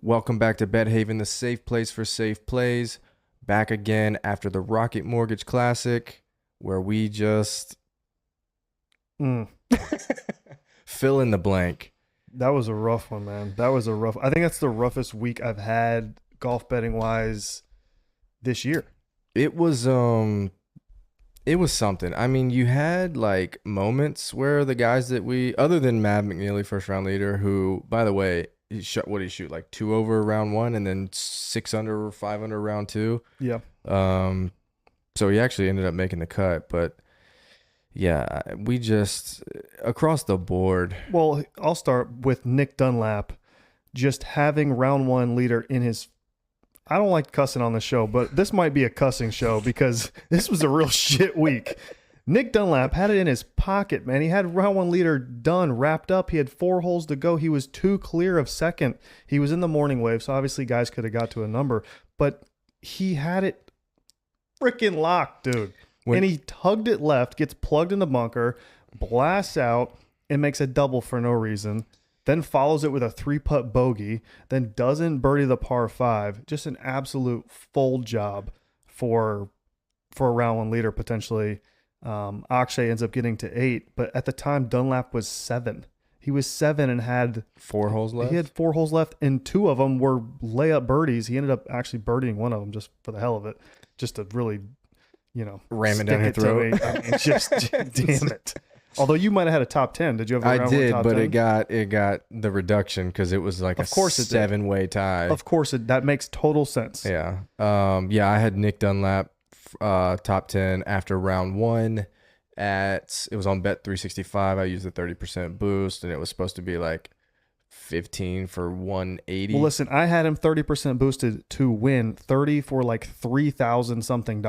Welcome back to Bedhaven, the safe place for safe plays. Back again after the Rocket Mortgage Classic, where we just fill in the blank. That was a rough one, man. That was a rough. I think that's the roughest week I've had golf betting wise this year. It was something. I mean, you had like moments where the guys that other than Matt McNeely, first round leader, who, by the way, what did he shoot? Like 2 over round 1 and then 6 under or 5 under round 2. Yeah. So he actually ended up making the cut, but yeah, we just across the board. Well, I'll start with Nick Dunlap just having round 1 leader in his. I don't like cussing on the show, but this might be a cussing show because this was a real shit week. Nick Dunlap had it in his pocket, man. He had round 1 leader done, wrapped up. He had 4 holes to go. He was 2 clear of second. He was in the morning wave, so obviously guys could have got to a number, but he had it freaking locked, dude. And he tugged it left, gets plugged in the bunker, blasts out, and makes a double for no reason. Then follows it with a 3-putt bogey, then doesn't birdie the par 5. Just an absolute fold job for a round 1 leader potentially. Akshay ends up getting to 8, but at the time Dunlap was 7. He was 7 and had 4 holes left. He had 4 holes left, and 2 of them were layup birdies. He ended up actually birdieing one of them just for the hell of it, just to really, ram it down your throat. I mean, just damn it. Although you might have had a top 10. Did you have a round 1 did, top but 10? it got the reduction because it was like Of course it did. 7-way tie. Of course, that makes total sense. Yeah. I had Nick Dunlap top 10 after round 1 it was on Bet 365. I used the 30% boost and it was supposed to be like 15 for 180. Well, listen, I had him 30% boosted to win 30 for like $3,000 something,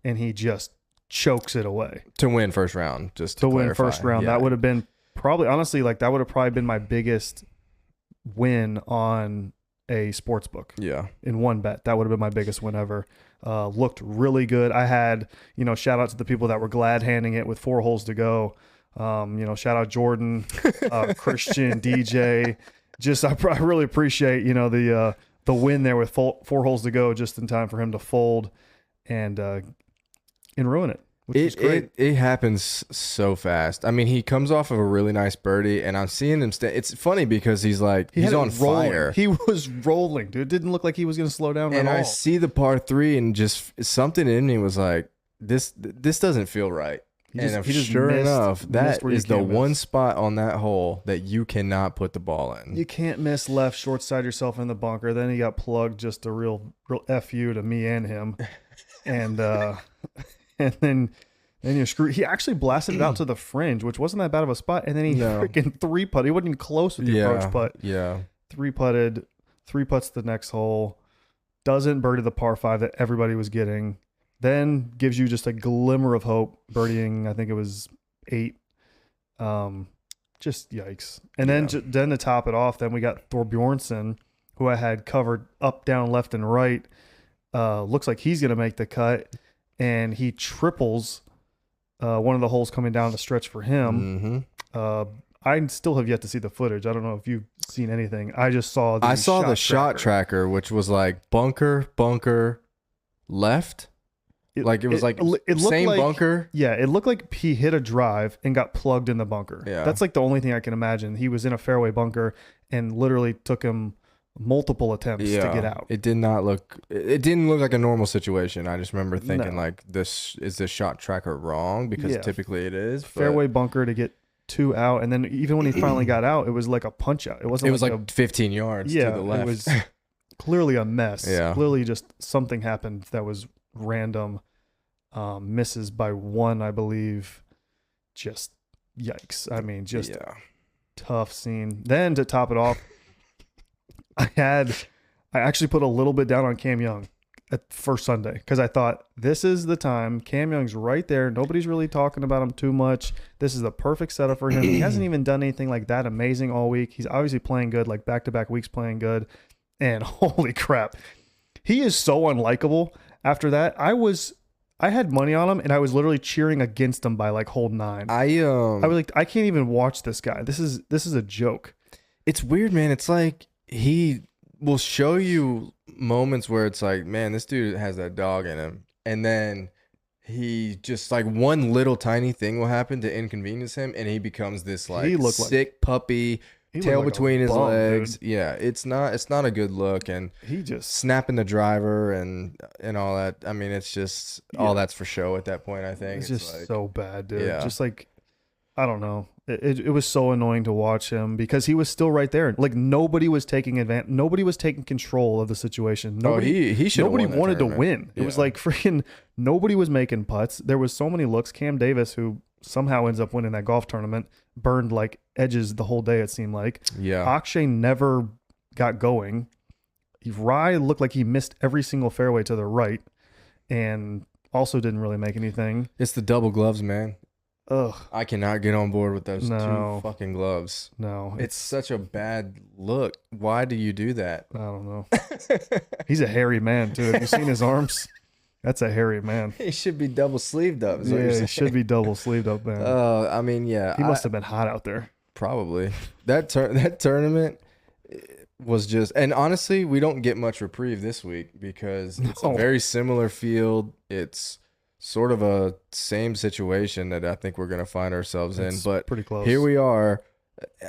and he just chokes it away to win first round. Just to win clarify. first round. Yeah. That would have been probably, honestly, like that would have probably been my biggest win on a sports book. Yeah. In one bet. That would have been my biggest win ever. Looked really good. I had, shout out to the people that were glad handing it with 4 holes to go. Shout out Jordan, Christian, DJ. Just, I really appreciate, the win there with 4 holes to go just in time for him to fold and ruin it. Which was great. It happens so fast. I mean, he comes off of a really nice birdie, and I'm seeing him. It's funny because he's on fire. He was rolling, dude. It didn't look like he was going to slow down at all. And I see the par 3, and just something in me was like, this doesn't feel right. Sure enough, that is the one spot on that hole that you cannot put the ball in. You can't miss left short side yourself in the bunker. Then he got plugged, just a real FU to me and him, and and then you're screwed. He actually blasted it out to the fringe, which wasn't that bad of a spot. And then he freaking 3-putt. He wasn't even close with the approach putt. Yeah. 3-putted, 3-putts the next hole. Doesn't birdie the par 5 that everybody was getting. Then gives you just a glimmer of hope. Birdieing, I think it was 8. Just yikes. And then to top it off, then we got Thorbjornsen, who I had covered up, down, left, and right. Looks like he's going to make the cut. And he triples one of the holes coming down the stretch for him. Mm-hmm. I still have yet to see the footage. I don't know if you've seen anything. I just saw the shot tracker, which was like bunker, left. It looked same like, bunker. Yeah, it looked like he hit a drive and got plugged in the bunker. Yeah. That's like the only thing I can imagine. He was in a fairway bunker and literally took him multiple attempts to get out. It didn't look like a normal situation. I just remember thinking like, this shot tracker wrong? Because typically it is. Fairway bunker to get 2 out, and then even when he finally got out, it was like a punch out. It wasn't. It was like 15 yards to the left. It was clearly a mess. Yeah. Clearly just something happened that was random. Misses by 1, I believe. Just yikes. I mean, just tough scene. Then to top it off, I actually put a little bit down on Cam Young at first Sunday because I thought this is the time. Cam Young's right there. Nobody's really talking about him too much. This is the perfect setup for him. He hasn't even done anything like that amazing all week. He's obviously playing good, like back-to-back weeks playing good. And holy crap, he is so unlikable. After that, I had money on him and I was literally cheering against him by like hole 9. I was like, I can't even watch this guy. This is a joke. It's weird, man. It's like he will show you moments where it's like, man, this dude has that dog in him. And then he just like one little tiny thing will happen to inconvenience him and he becomes this He like looked like sick puppy, he looked tail like a between his bum, legs. dude. Yeah, it's not a good look. And He just snapping the driver and all that. I mean, it's just all yeah, that's for show at that point, I think. it's It's just like, so bad, dude. yeah. Just like I don't know. It was so annoying to watch him because he was still right there. Like nobody was taking advantage. Nobody was taking control of the situation. Oh, Nobody. he should have Nobody won that wanted to tournament. win. It Yeah. was like freaking nobody was making putts. There was so many looks. Cam Davis, who somehow ends up winning that golf tournament, burned like edges the whole day. It seemed like Yeah. Akshay never got going. Rye looked like he missed every single fairway to the right, and also didn't really make anything. It's the double gloves, man. Ugh, I cannot get on board with those No. two fucking gloves. no, It's such a bad look. Why do you do that? I don't know. He's a hairy man too. Have you seen his arms? That's a hairy man. He should be double sleeved up. Is what you're Yeah, he saying. should be double sleeved up, man. I mean, yeah, He must have been hot out there. probably that tournament was just. And honestly, we don't get much reprieve this week because it's a No. very similar field. It's sort of a same situation that I think we're gonna find ourselves in. It's But pretty close. here we are.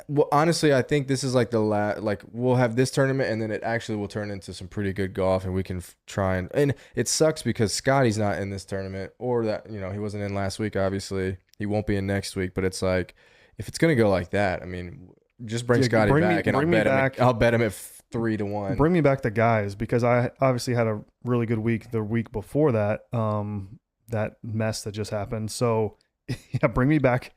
Well, honestly, I think this is like the like we'll have this tournament and then it actually will turn into some pretty good golf and we can try and it sucks because Scotty's not in this tournament or that, he wasn't in last week, obviously. He won't be in next week, but it's like if it's going to go like that, I mean, just bring Yeah, Scotty bring me- back and bring me back. I'll bet him at 3-1. Bring me back the guys because I obviously had a really good week the week before that. That mess that just happened. So yeah, bring me back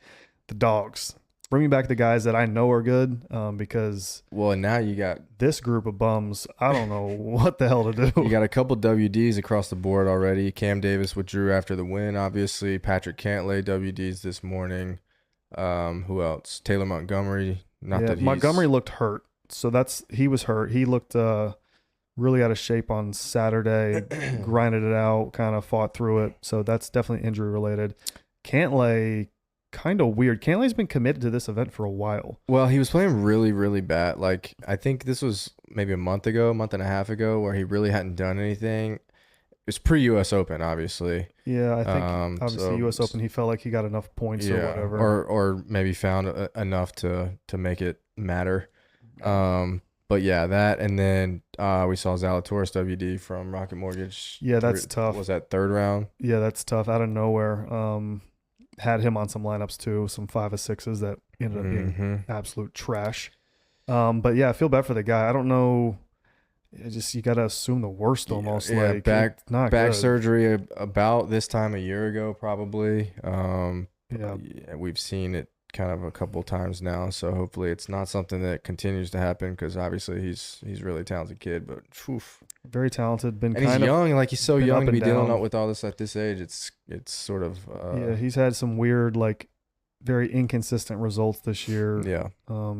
the dogs. Bring me back the guys that I know are good. Because Well, and now you got this group of bums, I don't know what the hell to do. you got a couple WDs across the board already. Cam Davis withdrew after the win, obviously. Patrick Cantlay WDs this morning. Who else? Taylor Montgomery. Not Yeah, that he's Montgomery looked hurt. So he was hurt. He looked really out of shape on Saturday, grinded it out, kind of fought through it. So that's definitely injury related. Cantlay, kind of weird. Cantlay's been committed to this event for a while. Well, he was playing really, really bad. Like I think this was maybe a month and a half ago, where he really hadn't done anything. It was pre-U.S. Open, obviously. Yeah, I think obviously so- U.S. Open, he felt like he got enough points or whatever. or maybe found enough to make it matter. But yeah, that and then we saw Zalatoris WD from Rocket Mortgage. Yeah, that's tough. Was that third round? Yeah, that's tough. Out of nowhere. Had him on some lineups too, some 5 or 6s that ended up being Mhm. absolute trash. But yeah, I feel bad for the guy. I don't know. You got to assume the worst almost. Yeah, like back not back good. surgery about this time a year ago, probably. Yeah. We've seen it kind of a couple times now, so hopefully it's not something that continues to happen because obviously he's a really talented kid, but oof. Very talented. Been And he's kind of young, like he's so been young up to be and dealing down. with all this at this age. It's sort of yeah. He's had some weird, like, very inconsistent results this year. yeah.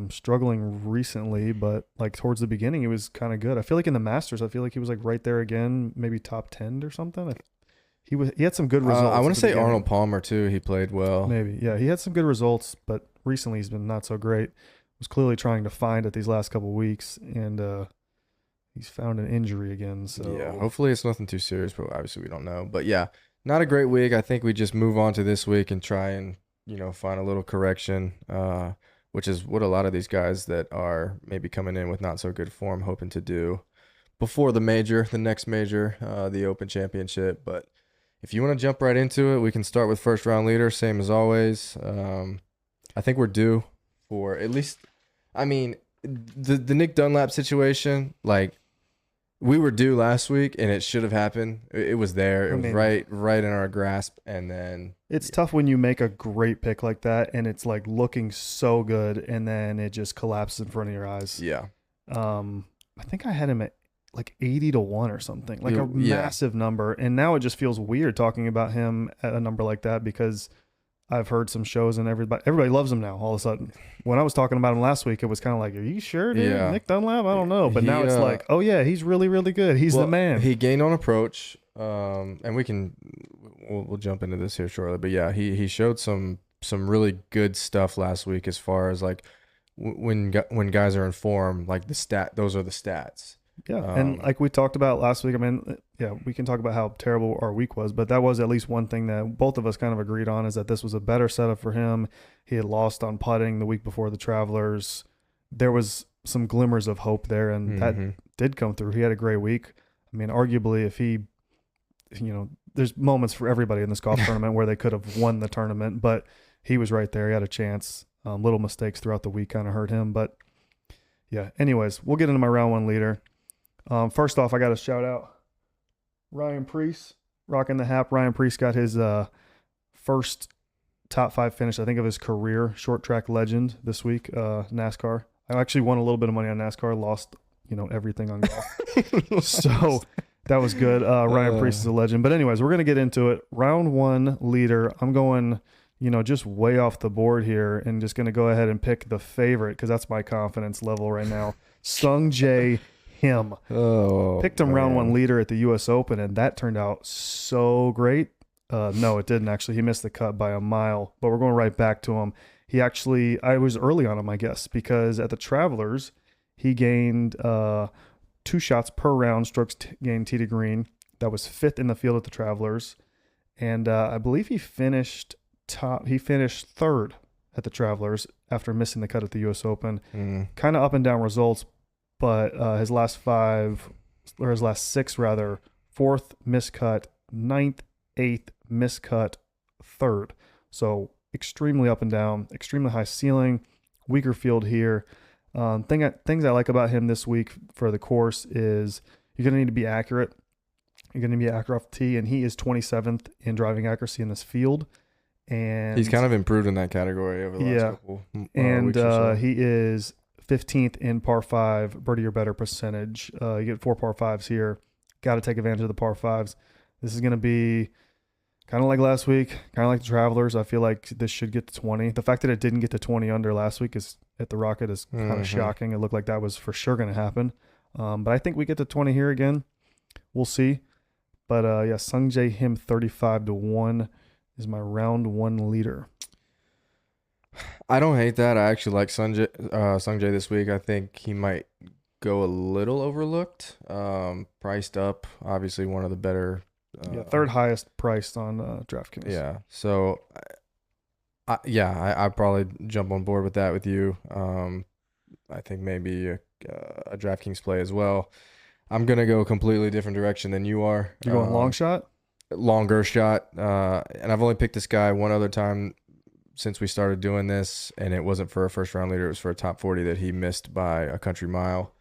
Struggling recently, but like towards the beginning, he was kind of good. I feel like in the Masters, I feel like he was like right there again, maybe top 10 or something. He had some good results. I want at to the say beginning. Arnold Palmer too. He played well. Maybe. Yeah, he had some good results, but recently he's been not so great. Was clearly trying to find it these last couple of weeks, and he's found an injury again. So Yeah, hopefully it's nothing too serious, but obviously we don't know. But yeah, not a great week. I think we just move on to this week and try and find a little correction, which is what a lot of these guys that are maybe coming in with not so good form hoping to do before the next major, the Open Championship. But if you want to jump right into it, we can start with first round leader, same as always. I think we're due for at least, I mean, the Nick Dunlap situation, like, we were due last week, and it should have happened. It was there. It I was mean- right in our grasp, and then it's tough when you make a great pick like that and it's like looking so good and then it just collapses in front of your eyes. yeah, I think I had him at like 80-1 or something, like a Yeah. massive number. And now it just feels weird talking about him at a number like that because I've heard some shows and everybody loves him now all of a sudden. When I was talking about him last week, it was kind of like, are you sure, dude? Yeah. Nick Dunlap? I don't know. But now He, it's like, oh yeah, he's really, really good. He's the Well, man. He gained on approach, and we'll jump into this here shortly. But yeah, he showed some really good stuff last week as far as like when guys are in form, like those are the stats. Yeah, and Um, like we talked about last week, I mean, yeah, we can talk about how terrible our week was, but that was at least one thing that both of us kind of agreed on is that this was a better setup for him. He had lost on putting the week before the Travelers. There was some glimmers of hope there, and that hmm did come through. He had a great week. I mean, arguably, if he, there's moments for everybody in this golf tournament where they could have won the tournament, but he was right there. He had a chance. Little mistakes throughout the week kind of hurt him, but yeah. Anyways, we'll get into my round one leader. First off, I got to shout out Ryan Priest, rocking the hap. Ryan Priest got his first top 5 finish, I think, of his career. Short track legend this week, NASCAR. I actually won a little bit of money on NASCAR, lost everything on golf. So that was good. Ryan Priest is a legend. But anyways, we're gonna get into it. Round one leader. I'm going, just way off the board here, and just gonna go ahead and pick the favorite because that's my confidence level right now. Sung Jae Him. Oh, Picked him round one man. leader at the U.S. Open, and that turned out so great. No, it didn't actually. He missed the cut by a mile, but we're going right back to him. I was early on him, I guess, because at the Travelers, he gained 2 shots per round, strokes gained tee to green. That was 5th in the field at the Travelers, and I believe he finished top. He finished 3rd at the Travelers after missing the cut at the U.S. Open. Kind of up and down results, but his last 6 rather, 4th miscut, 9th, 8th miscut, 3rd. So extremely up and down, extremely high ceiling, weaker field here. Things I like about him this week for the course is you're going to need to be accurate. You're going to be accurate off the tee, and he is 27th in driving accuracy in this field. And He's kind of improved in that category over the last couple weeks or so. he is 15th in par 5 birdie or better percentage. You get 4 par 5s here. Got to take advantage of the par 5s. This is going to be kind of like last week, kind of like the Travelers. I feel like this should get to 20. The fact that it didn't get to 20 under last week is at the Rocket is kind of shocking. It looked like that was for sure going to happen. But I think we get to 20 here again. We'll see. But yeah, Sung Jae Him 35-1 is my round one leader. I don't hate that. I actually like Sungjae this week. I think he might go a little overlooked. Priced up, obviously one of the better. Third highest priced on DraftKings. Yeah. So, I probably jump on board with that with you. I think maybe a DraftKings play as well. I'm gonna go a completely different direction than you are. You're going long shot? Longer shot. And I've only picked this guy one other time since we started doing this, and it wasn't for a first round leader. It was for a top 40 that he missed by a country mile.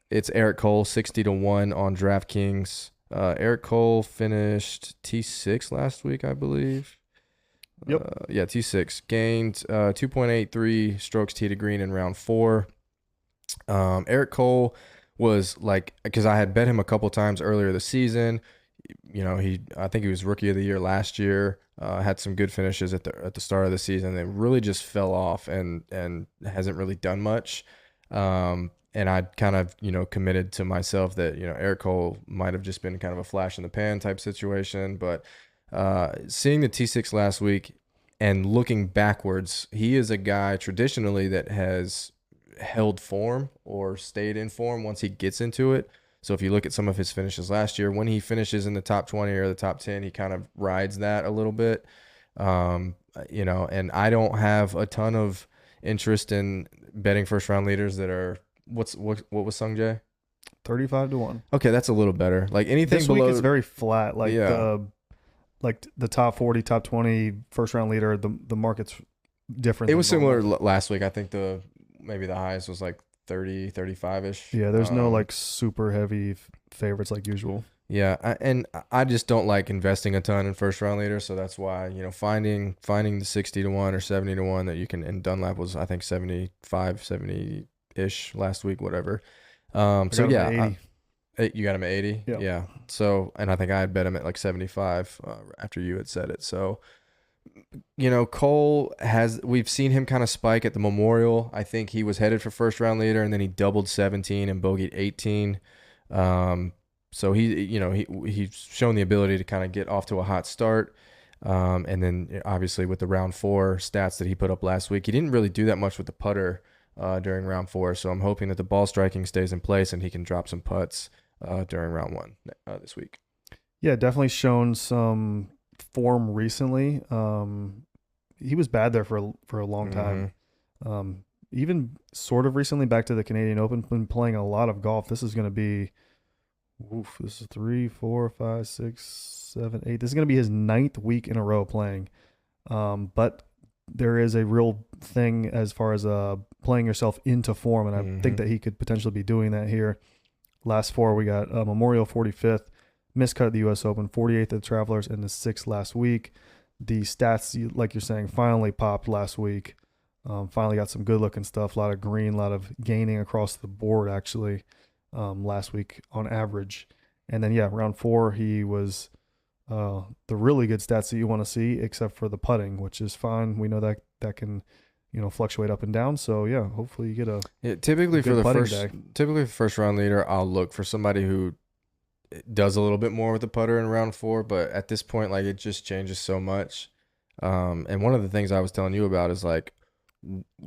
It's Eric Cole, 60-1 on DraftKings. Eric Cole finished T6 last week, I believe. Yep. Yeah, T6. Gained 2.83 strokes tee to green in round 4. Eric Cole was like, because I had bet him a couple times earlier this season. I think he was rookie of the year last year. Had some good finishes at the start of the season. They really just fell off and hasn't really done much. And I'd kind of, committed to myself that, Eric Cole might have just been kind of a flash in the pan type situation. But seeing the T6 last week and looking backwards, he is a guy traditionally that has held form or stayed in form once he gets into it. So if you look at some of his finishes last year, when he finishes in the top 20 or the top 10, he kind of rides that a little bit. And I don't have a ton of interest in betting first round leaders that are what was Sungjae? 35-1. Okay, that's a little better. Like anything this below week is very flat. Like yeah. the top 40, top 20 first round leader, the market's different. It was similar last week. I think maybe the highest was like 30, 35-ish. Yeah, there's no like super heavy favorites like usual. Yeah, I just don't like investing a ton in first round leaders, so that's why, finding the 60-1 or 70-1 that you can, and Dunlap was I think 75, 70-ish last week, whatever. So yeah, you got him at 80. Yep. Yeah. So, and I think I had bet him at like 75 after you had said it. So, Cole we've seen him kind of spike at the Memorial. I think he was headed for first round leader, and then he doubled 17 and bogeyed 18. So he's shown the ability to kind of get off to a hot start. And then obviously with the round 4 stats that he put up last week, he didn't really do that much with the putter. during round 4. So I'm hoping that the ball striking stays in place and he can drop some putts during round 1 this week. Yeah, definitely shown some form recently. He was bad there for a long time. Even sort of recently back to the Canadian Open, been playing a lot of golf. This is going to be, this is 3, 4, 5, 6, 7, 8. This is going to be his 9th week in a row playing. But there is a real thing as far as playing yourself into form, and I think that he could potentially be doing that here. Last 4, we got Memorial 45th, miscut at the U.S. Open, 48th at the Travelers, and the 6th last week. The stats, like you're saying, finally popped last week. Finally got some good looking stuff, a lot of green, a lot of gaining across the board actually last week on average. And then, yeah, round 4, he was the really good stats that you want to see, except for the putting, which is fine. We know that that can, fluctuate up and down. So, yeah, hopefully you get typically for the day. first round leader, I'll look for somebody who does a little bit more with the putter in round 4. But at this point, like, it just changes so much. And one of the things I was telling you about is like,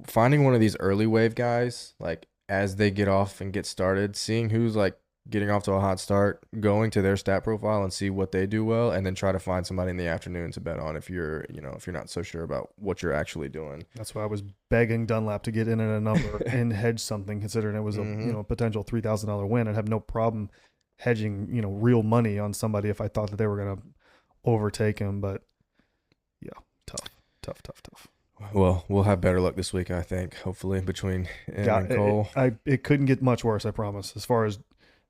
finding one of these early wave guys, like as they get off and get started, seeing who's like getting off to a hot start, going to their stat profile and see what they do well, and then try to find somebody in the afternoon to bet on if you're not so sure about what you're actually doing. That's why I was begging Dunlap to get in at a number and hedge something, considering it was a potential $3,000 win. I'd have no problem hedging real money on somebody if I thought that they were going to overtake him. But yeah, tough. Well, we'll have better luck this week, I think, hopefully, between him and Cole. It couldn't get much worse, I promise. As far as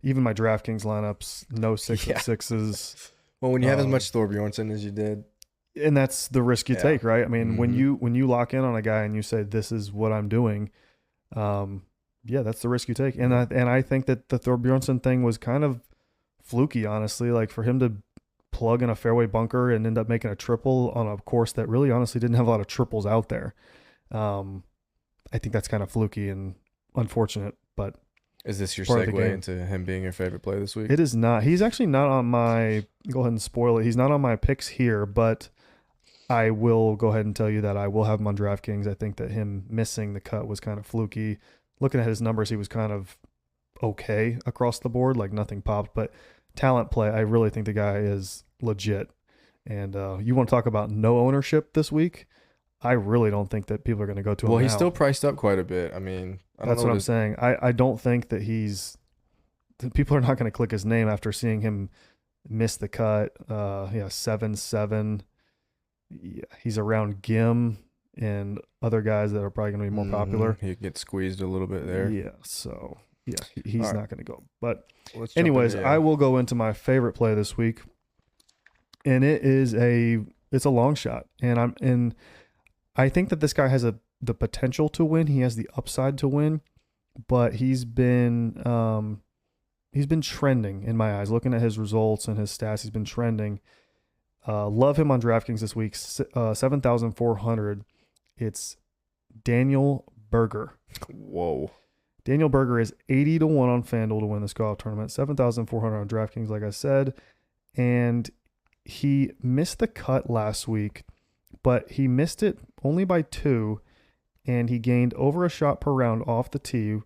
even my DraftKings lineups, no 6 of 6s. Well, when you have as much Thorbjornsen as you did. And that's the risk you take, right? I mean, when you lock in on a guy and you say, this is what I'm doing, that's the risk you take. And I think that the Thorbjornsen thing was kind of fluky, honestly. Like, for him to plug in a fairway bunker and end up making a triple on a course that really honestly didn't have a lot of triples out there. I think that's kind of fluky and unfortunate, but is this your segue into him being your favorite play this week? It is not. He's actually not on my, go ahead and spoil it. He's not on my picks here, but I will go ahead and tell you that I will have him on DraftKings. I think that him missing the cut was kind of fluky. Looking at his numbers, he was kind of okay across the board, like nothing popped, but talent play, I really think the guy is legit. And you want to talk about no ownership this week? I really don't think that people are going to go to him. Well, he's still priced up quite a bit. I mean, that's what I'm saying. I don't think that people are not going to click his name after seeing him miss the cut. 7-7. Yeah, he's around Gim and other guys that are probably going to be more popular. He gets squeezed a little bit there. Yeah, so yeah, he's not going to go. But anyways, I will go into my favorite play this week, and it's a long shot, and I think that this guy has the potential to win. He has the upside to win, but he's been trending in my eyes. Looking at his results and his stats, he's been trending. Love him on DraftKings this week. 7,400. It's Daniel Berger. Whoa. Daniel Berger is 80 to 1 on FanDuel to win this golf tournament. 7,400 on DraftKings, like I said. And he missed the cut last week, but he missed it only by 2, and he gained over a shot per round off the tee,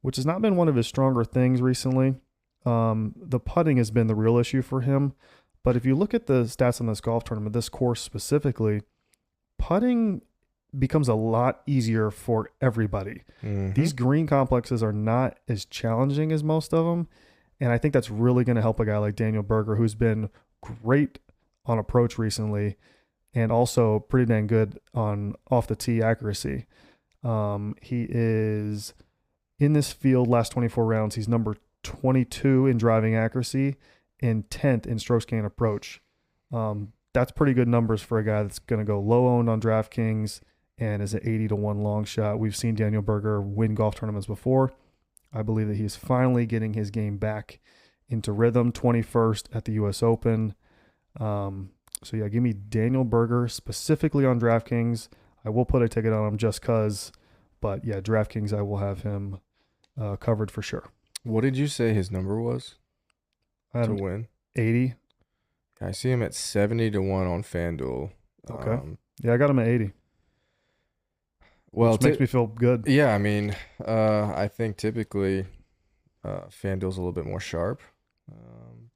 which has not been one of his stronger things recently. The putting has been the real issue for him. But if you look at the stats on this golf tournament, this course specifically, putting becomes a lot easier for everybody. These green complexes are not as challenging as most of them. And I think that's really going to help a guy like Daniel Berger, who's been great on approach recently and also pretty dang good on off the tee accuracy. He is in this field last 24 rounds. He's number 22 in driving accuracy and 10th in strokes gained approach. That's pretty good numbers for a guy that's going to go low owned on DraftKings and is an 80 to 1 long shot. We've seen Daniel Berger win golf tournaments before. I believe that he's finally getting his game back into rhythm. 21st at the U.S. Open. So yeah, give me Daniel Berger specifically on DraftKings. I will put a ticket on him just because, but yeah, DraftKings, I will have him covered for sure. What did you say his number was to win? 80. I see him at 70 to 1 on FanDuel. Okay. Yeah, I got him at 80. Well, which makes me feel good. yeah, I mean, I think typically FanDuel's a little bit more sharp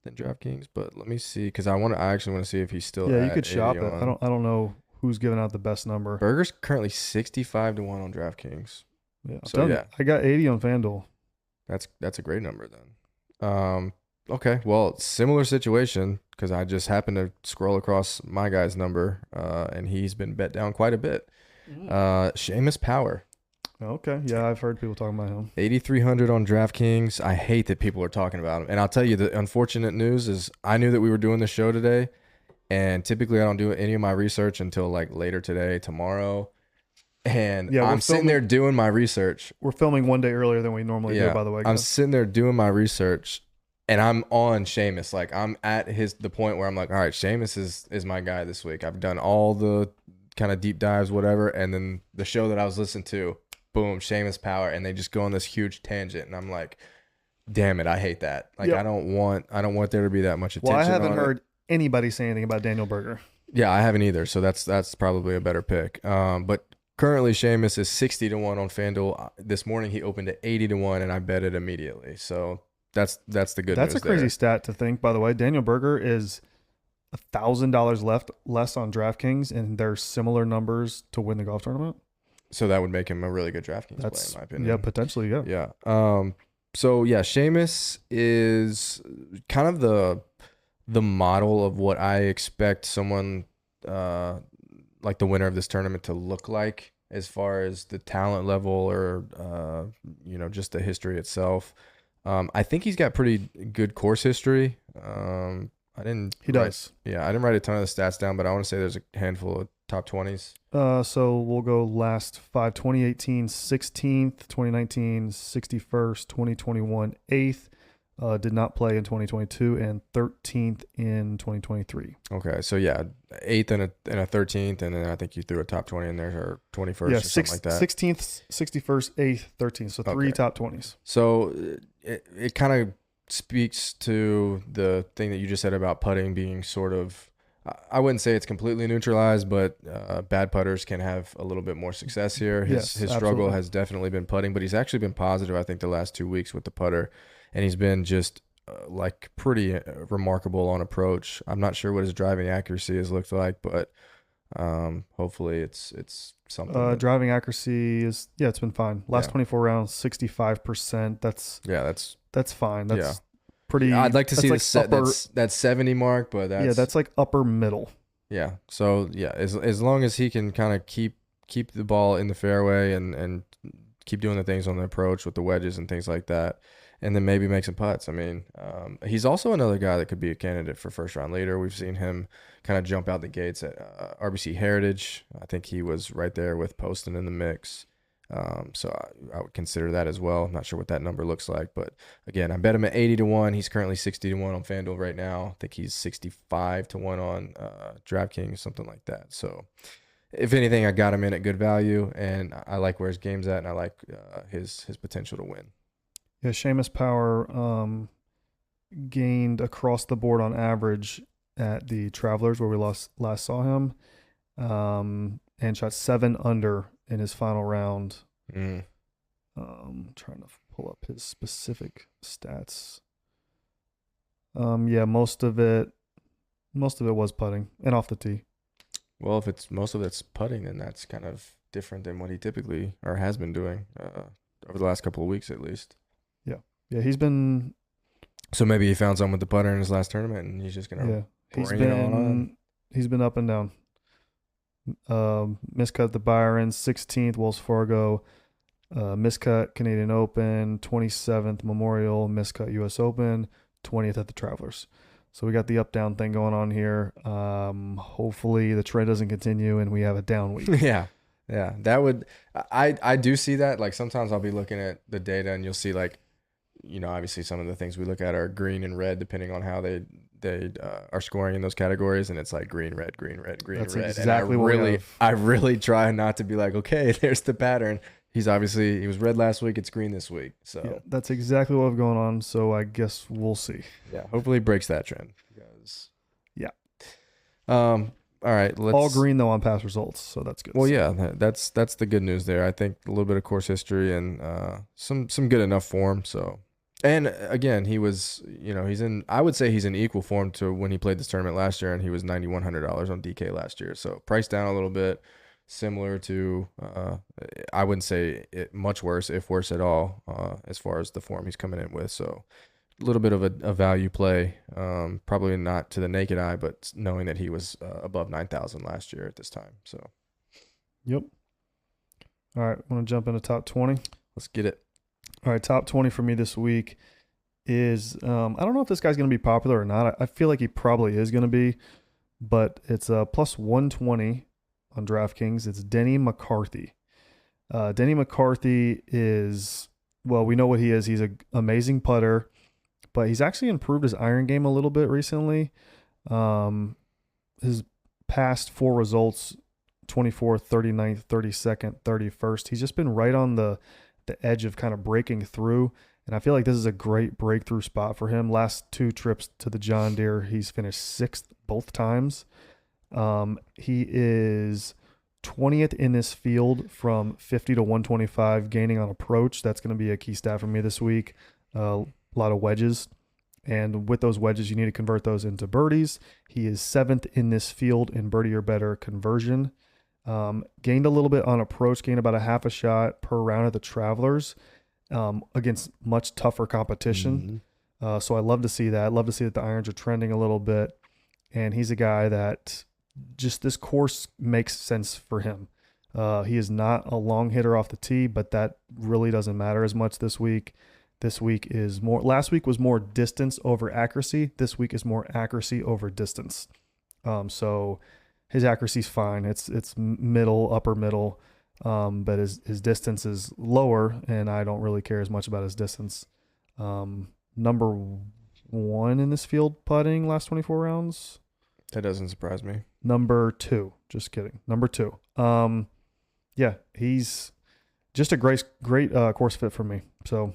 than DraftKings, but let me see because I actually want to see if he's still Yeah, you at could 80 shop it. on. I don't know who's giving out the best number. Burger's currently 65 to 1 on DraftKings. Yeah, I'm So telling yeah, you, I got 80 on FanDuel. that's a great number then. Okay, well, similar situation because I just happened to scroll across my guy's number, and he's been bet down quite a bit. Seamus Power, Okay, yeah, I've heard people talking about him. 8,300 on DraftKings. I hate that people are talking about him, and I'll tell you the unfortunate news is I knew that we were doing the show today, and typically I don't do any of my research until like later today, tomorrow. And Yeah, I'm sitting there doing my research. We're filming one day earlier than we normally do, by the way. I'm Guys. sitting there doing my research and I'm on Seamus. Like I'm at the point where I'm like, all right, Seamus is my guy this week. I've done all the kind of deep dives, whatever. And then the show that I was listening to, boom, Seamus Power. And they just go on this huge tangent. And I'm like, damn it, I hate that. Like Yep. I don't want there to be that much attention. Well, I haven't on heard it. anybody say anything about Daniel Berger. Yeah, I haven't either. So that's probably a better pick. But currently, Seamus is 60 to 1 on FanDuel. This morning, he opened at 80 to 1, and I bet it immediately. So that's the good news. That's a crazy there. stat to think, by the way. Daniel Berger is $1,000 less on DraftKings, and there's similar numbers to win the golf tournament. So that would make him a really good DraftKings play, in my opinion. Yeah, potentially, yeah. Yeah. So yeah, Seamus is kind of the model of what I expect someone like the winner of this tournament to look like as far as the talent level or just the history itself. I think he's got pretty good course history. He does. Yeah, I didn't write a ton of the stats down, but I want to say there's a handful of top 20s. So we'll go last 5: 2018 16th, 2019 61st, 2021 8th. Did not play in 2022 and 13th in 2023. Okay, so yeah, 8th and a 13th, and then I think you threw a top 20 in there or 21st or something like that. 16th, 61st, 8th, 13th. So three top 20s. So it kind of speaks to the thing that you just said about putting being sort of, I wouldn't say it's completely neutralized, but bad putters can have a little bit more success here. His struggle absolutely. has definitely been putting, but he's actually been positive, I think, the last 2 weeks with the putter. And he's been just like pretty remarkable on approach. I'm not sure what his driving accuracy has looked like, but hopefully it's something. Driving accuracy is, it's been fine. Last 24 rounds, 65%. That's fine. That's pretty. Yeah, I'd like to see like that 70 mark, but that's like upper middle. Yeah. So yeah, as long as he can kind of keep the ball in the fairway and keep doing the things on the approach with the wedges and things like that, and then maybe make some putts. I mean, he's also another guy that could be a candidate for first round leader. We've seen him kind of jump out the gates at RBC Heritage. I think he was right there with Poston in the mix. So I would consider that as well. I'm not sure what that number looks like, but again, I bet him at 80 to 1. He's currently 60 to 1 on FanDuel right now. I think he's 65 to 1 on DraftKings, something like that. So if anything, I got him in at good value, and I like where his game's at, and I like his potential to win. Yeah, Seamus Power gained across the board on average at the Travelers where we last saw him, and shot 7 under in his final round. Trying to pull up his specific stats. Most of it was putting and off the tee. Well, if it's most of it's putting, then that's kind of different than what he typically or has been doing over the last couple of weeks at least. Yeah, he's been. So maybe he found something with the putter in his last tournament, and he's just gonna bring it on. He's been up and down. Miscut the Byron, 16th Wells Fargo, miscut Canadian Open, 27th Memorial, miscut U.S. Open, 20th at the Travelers. So we got the up-down thing going on here. Hopefully the trend doesn't continue and we have a down week. Yeah. That would. I do see that. Like sometimes I'll be looking at the data, and you'll see like, obviously some of the things we look at are green and red depending on how they are scoring in those categories, and it's like green, red, green, red, green, That's red. Exactly and I really try not to be like, okay, there's the pattern. He was red last week, it's green this week. So yeah, that's exactly what's going on. So I guess we'll see. Yeah, hopefully it breaks that trend. Because All right, All let's. green though on past results, so that's good. Well, yeah, that's the good news there. I think a little bit of course history and some good enough form. So, and again, he was, he's in. I would say he's in equal form to when he played this tournament last year, and he was $9,100 on DK last year. So price down a little bit, similar to. I wouldn't say it much worse, if worse at all, as far as the form he's coming in with. So a little bit of a value play, probably not to the naked eye, but knowing that he was above 9,000 last year at this time. So Yep. All right, want to jump into top 20? let's get it. All right, top 20 for me this week is I don't know if this guy's going to be popular or not. I feel like he probably is going to be, but it's plus 120 on DraftKings. It's Denny McCarthy. Denny McCarthy is, well, we know what he is. He's an amazing putter, but he's actually improved his iron game a little bit recently. His past 4 results, 24th, 39th, 32nd, 31st. He's just been right on the edge of kind of breaking through. And I feel like this is a great breakthrough spot for him. Last 2 trips to the John Deere, he's finished 6th both times. He is 20th in this field from 50 to 125, gaining on approach. That's going to be a key stat for me this week. A lot of wedges. And with those wedges, you need to convert those into birdies. He is 7th in this field in birdie or better conversion. Gained a little bit on approach, gained about a half a shot per round of the Travelers against much tougher competition. So I love to see that. I love to see that the irons are trending a little bit. And he's a guy that just this course makes sense for him. He is not a long hitter off the tee, but that really doesn't matter as much this week. This week is more, last week was more distance over accuracy. This week is more accuracy over distance. So his accuracy's fine. It's middle, upper middle. But his distance is lower, and I don't really care as much about his distance. Number 1 in this field putting last 24 rounds. That doesn't surprise me. Number 2. Just kidding. Number 2. Yeah, he's just a great course fit for me. So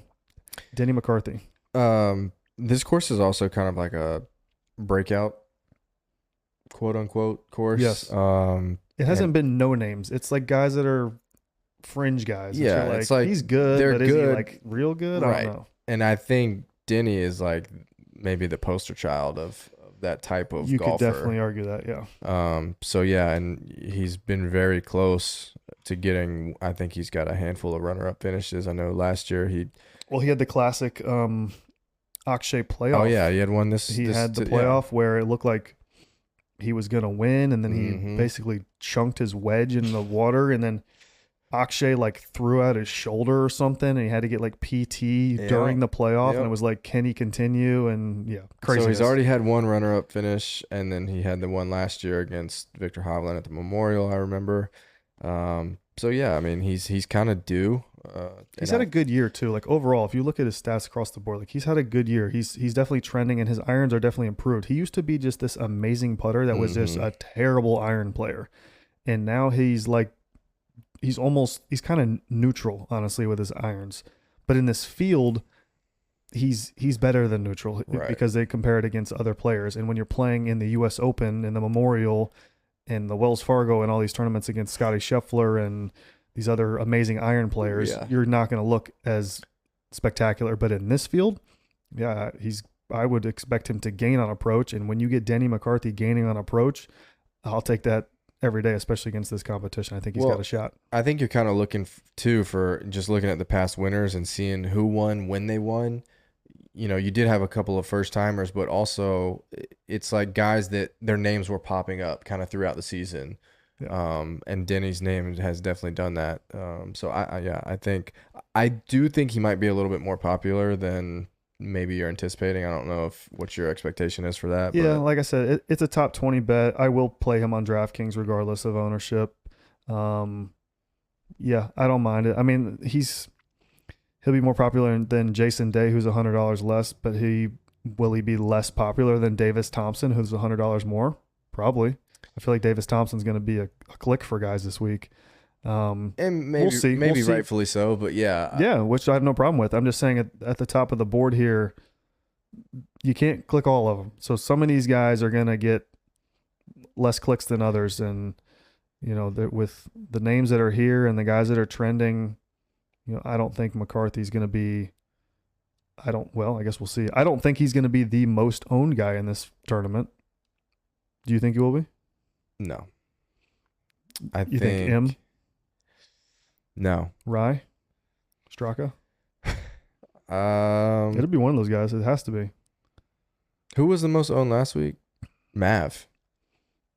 Denny McCarthy. This course is also kind of like a breakout, quote unquote, course. Yes. It hasn't been no names. It's like guys that are fringe guys. Yeah, like, it's like he's good, they're but is he good. like real good? Right. I don't know. And I think Denny is like maybe the poster child of that type of You golfer. could definitely argue that, yeah. So yeah, and he's been very close to getting. I think he's got a handful of runner-up finishes. I know last year he had the classic Akshay playoff. Oh yeah, he had one He had the playoff where it looked like he was going to win, and then he basically chunked his wedge in the water, and then Akshay like threw out his shoulder or something, and he had to get like PT during the playoff, and it was like, can he continue? And yeah, crazy. So he's already had one runner-up finish, and then he had the one last year against Victor Hovland at the Memorial, I remember. So yeah, I mean, he's kind of due. He's had a good year too. Like overall, if you look at his stats across the board, like he's had a good year. He's definitely trending, and his irons are definitely improved. He used to be just this amazing putter that was just a terrible iron player, and now he's kind of neutral, honestly, with his irons. But in this field, he's better than neutral because they compare it against other players. And when you're playing in the U.S. Open and the Memorial and the Wells Fargo and all these tournaments against Scotty Scheffler and these other amazing iron players, you're not going to look as spectacular. But in this field, yeah, I would expect him to gain on approach. And when you get Denny McCarthy gaining on approach, I'll take that every day, especially against this competition. I think he's got a shot. I think you're kind of looking too for just looking at the past winners and seeing who won when they won. You did have a couple of first timers, but also it's like guys that their names were popping up kind of throughout the season. Yeah. And Denny's name has definitely done that. So I do think he might be a little bit more popular than maybe you're anticipating. I don't know what your expectation is for that. Yeah, like I said, it's a top 20 bet. I will play him on DraftKings regardless of ownership. Yeah, I don't mind it. I mean, he'll be more popular than Jason Day, who's $100 less, but will he be less popular than Davis Thompson, who's $100 more? Probably. I feel like Davis Thompson's going to be a click for guys this week. And maybe, we'll see. Maybe rightfully so, but yeah. Yeah, which I have no problem with. I'm just saying at the top of the board here, you can't click all of them. So some of these guys are going to get less clicks than others, and with the names that are here and the guys that are trending, I don't think McCarthy's going to be. I guess we'll see. I don't think he's going to be the most owned guy in this tournament. Do you think he will be? No. You think M? No. Rye? Straka? Um, It'll be one of those guys. It has to be. Who was the most owned last week? Mav.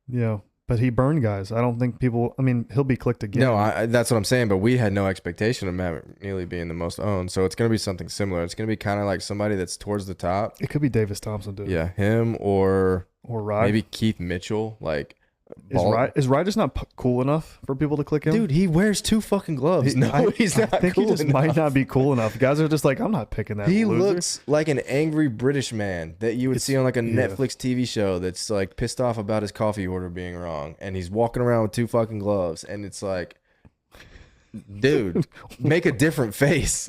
Yeah, but he burned guys. I don't think people. I mean, he'll be clicked again. No, that's what I'm saying. But we had no expectation of Matt McNeely being the most owned, so it's going to be something similar. It's going to be kind of like somebody that's towards the top. It could be Davis Thompson, dude. Yeah, him or Rye. maybe Keith Mitchell. Like, is Rye just not cool enough for people to click him? Dude, he wears 2 fucking gloves. He's not. I think cool he just enough. might not be cool enough. Guys are just like, I'm not picking that. He loser. looks like an angry British man that you would see on like a Netflix TV show that's like pissed off about his coffee order being wrong, and he's walking around with 2 fucking gloves, and it's like, dude, make a different face.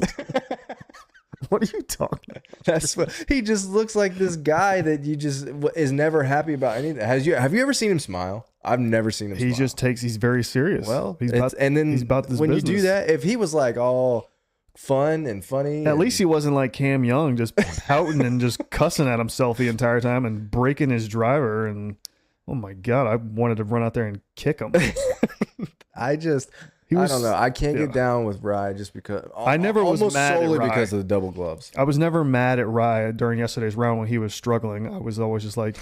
What are you talking about? That's what he just looks like. This guy that you just is never happy about anything. Have you ever seen him smile? I've never seen him. He just he's very serious. Well, he's about this when business. you do that, if he was like all fun and funny, at least he wasn't like Cam Young, just pouting and just cussing at himself the entire time and breaking his driver. And oh my god, I wanted to run out there and kick him. I don't know. I can't get down with Rye just because I never was mad solely at Rye. because of the double gloves. I was never mad at Rye during yesterday's round when he was struggling. I was always just like,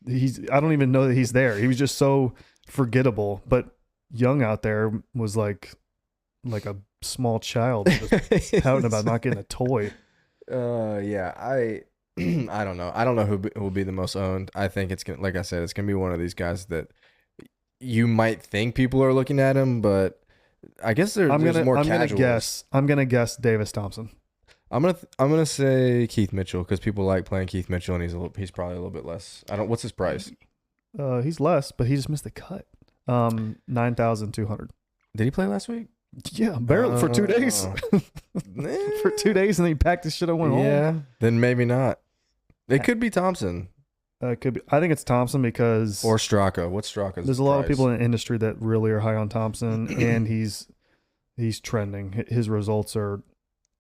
I don't even know that he's there. He was just so forgettable. But Young out there was like a small child just pouting about not getting a toy. Yeah, I don't know. I don't know who will be the most owned. I think it's gonna, like I said, it's gonna be one of these guys that you might think people are looking at him, but I guess there's more casuals. I'm gonna guess Davis Thompson. I'm gonna say Keith Mitchell because people like playing Keith Mitchell, and he's probably a little bit less. What's his price? He's less, but he just missed the cut. 9,200. Did he play last week? Yeah, barely for 2 days. For 2 days, and then he packed his shit and went home. Yeah, then maybe not. It could be Thompson. Could be. I think it's Thompson because or Straka. What's Straka's There's a lot of people in the industry that really are high on Thompson, and he's trending. His results are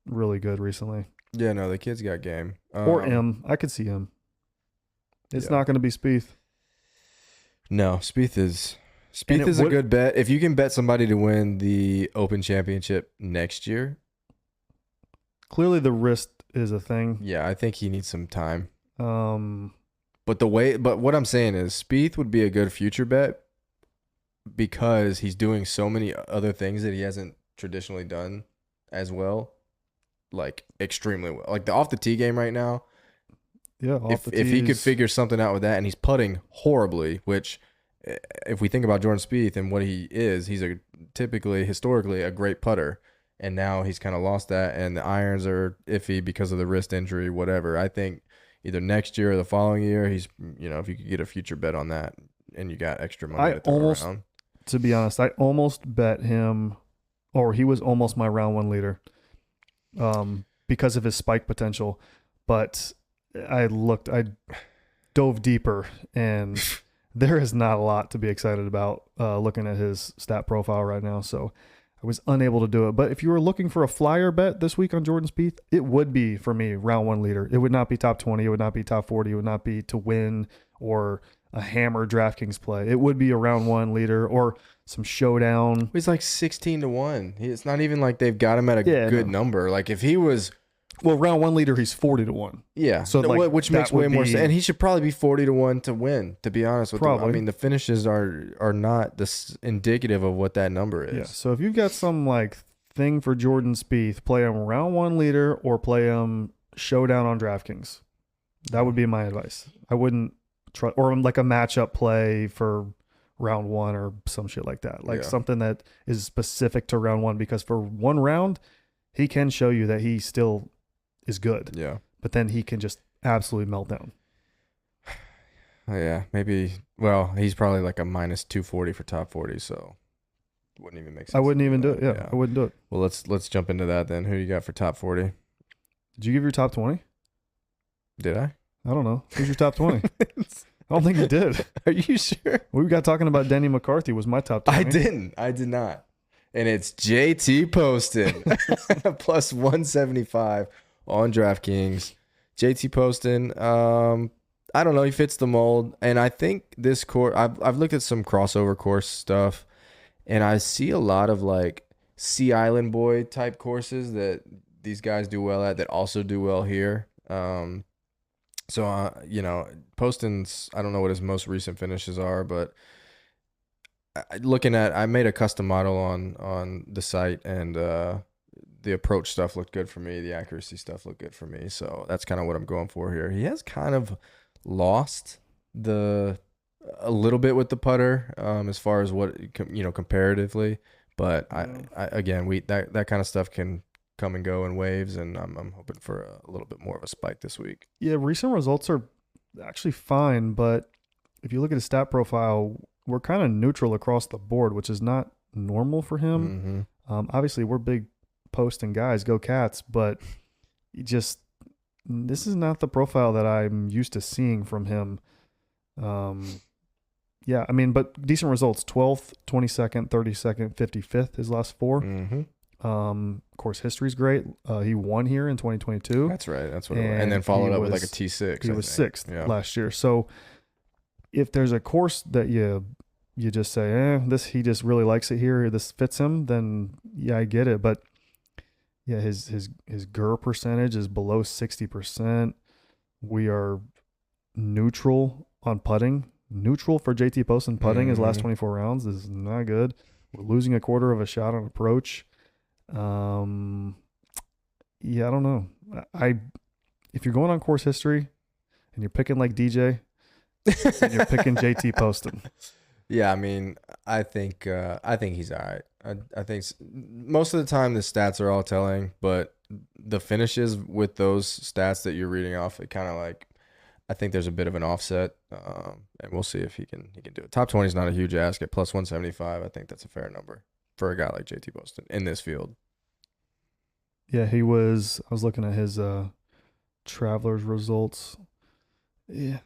really good recently. Yeah, no, the kid's got game. Or M. I could see him. It's not going to be Spieth. No, Spieth is a good bet. If you can bet somebody to win the Open Championship next year. Clearly the wrist is a thing. Yeah, I think he needs some time. But what I'm saying is Spieth would be a good future bet because he's doing so many other things that he hasn't traditionally done as well, like extremely well. Like the off the tee game right now. Yeah, if he could figure something out with that, and he's putting horribly, which if we think about Jordan Spieth and what he is, he's historically a great putter, and now he's kind of lost that, and the irons are iffy because of the wrist injury, whatever. I think either next year or the following year, if you could get a future bet on that, and you got extra money to throw around. To be honest, I almost bet him, or he was almost my round one leader, because of his spike potential, but I dove deeper, and there is not a lot to be excited about looking at his stat profile right now. So I was unable to do it. But if you were looking for a flyer bet this week on Jordan Spieth, it would be, for me, round one leader. It would not be top 20. It would not be top 40. It would not be to win or a hammer DraftKings play. It would be a round one leader or some showdown. He's like 16-1. It's not even like they've got him at a good number. Like if he was... Well, round one leader, he's 40-1. Yeah, so which makes way more sense. And he should probably be 40-1 to win. To be honest with you, I mean the finishes are not this indicative of what that number is. Yeah. So if you've got some like thing for Jordan Spieth, play him round one leader or play him showdown on DraftKings. That would be my advice. I wouldn't try or like a matchup play for round one or some shit like that. Like something that is specific to round one, because for one round, he can show you that he still is good. Yeah. But then he can just absolutely melt down. Yeah, maybe. Well, he's probably like a minus 240 for top 40, so it wouldn't even make sense. I wouldn't even do it. Yeah, I wouldn't do it. Well, let's jump into that then. Who you got for top 40? Did you give your top 20? Did I? I don't know. Who's your top 20? I don't think he did. Are you sure? We got talking about Denny McCarthy was my top 20. I didn't. I did not. And it's JT Poston plus 175 on DraftKings. JT Poston, I don't know. He fits the mold. And I think this course, I've looked at some crossover course stuff, and I see a lot of like Sea Island Boy type courses that these guys do well at that also do well here. So, Poston's, I don't know what his most recent finishes are, but I made a custom model on the site, and the approach stuff looked good for me. The accuracy stuff looked good for me. So that's kind of what I'm going for here. He has kind of lost a little bit with the putter, as far as what, comparatively. But I again, that kind of stuff can come and go in waves, and I'm hoping for a little bit more of a spike this week. Yeah, recent results are actually fine, but if you look at his stat profile, we're kind of neutral across the board, which is not normal for him. Obviously, we're big Poston guys, go Cats, but this is not the profile that I'm used to seeing from him. Yeah, I mean, but decent results: 12th, 22nd, 32nd, 55th. His last four. Course history's great. He won here in 2022. That's right. That's what. And then followed up with like a T6. He was sixth last year. So if there's a course that you just say, he just really likes it here, this fits him, then yeah, I get it. But yeah, his GUR percentage is below 60%. We are neutral on putting. Neutral for JT Poston putting his last 24 rounds is not good. We're losing a quarter of a shot on approach. Yeah, I don't know. If you're going on course history and you're picking like DJ, and you're picking JT Poston. Yeah, I mean, I think he's all right. I think most of the time the stats are all telling, but the finishes with those stats that you're reading off, it kind of like, I think there's a bit of an offset, and we'll see if he can do it. Top 20 is not a huge ask at plus 175. I think that's a fair number for a guy like JT Poston in this field. Yeah, I was looking at his Travelers results. Yeah,